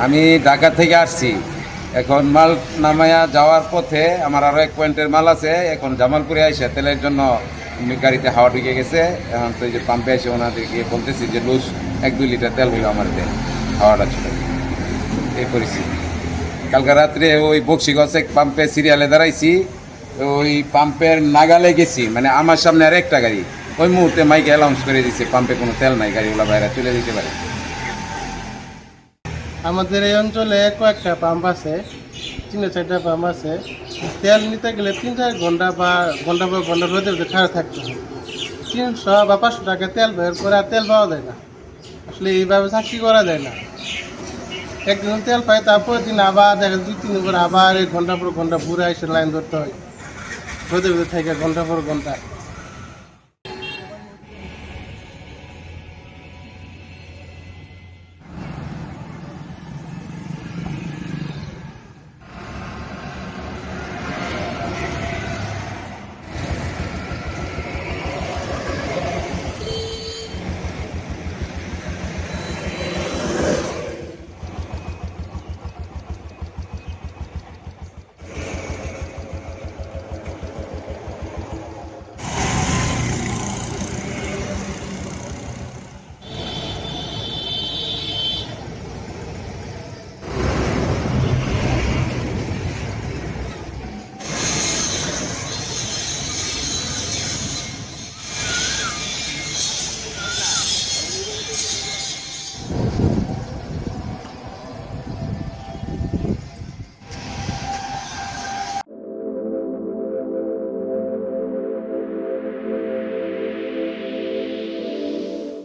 আমি ঢাকা থেকে আসছি, এখন মাল নামায়া যাওয়ার পথে আমার আরও 1 পয়েন্টের মাল আছে। এখন জামালপুরে আইসা তেলের জন্য গাড়িতে হাওয়া ঢুকে গেছে। এখন তো এই যে পাম্পে এসে ওনাদেরকে বলতেছি যে লুজ 1-2 লিটার তেল হইলো আমার দেয়, হাওয়াটা ছিল এই পরিস্থিতি। কালকে রাত্রে ওই বক্সিগঞ্জ পাম্পে সিরিয়ালে দাঁড়াইছি, ওই পাম্পের নাগালে গেছি, মানে আমার সামনে আর একটা গাড়ি, ওই মুহূর্তে মাইকে অ্যানাউন্স করে দিচ্ছে পাম্পে কোনো তেল নাই, গাড়িগুলো বাইরে চলে দিতে পারে। আমাদের এই অঞ্চলে কয়েকটা পাম্প আছে, 3-4টা পাম্প আছে। তেল নিতে গেলে 3-4 ঘন্টা বা ঘন্টা পর ঘন্টা রোদে রোদে খাড়া থাকতে হয়। 300 বা 500 টাকা তেল বের করে আর তেল পাওয়া যায় না। আসলে এইভাবে চাকরি করা যায় না। একদিন তেল পাই, তারপর দিন আবার দেখা 2-3 দিন পর আবার এই ঘন্টা পর ঘন্টা ঘুরে এসে লাইন ধরতে হয়, রোদে রোদে থেকে ঘন্টা পর ঘন্টা।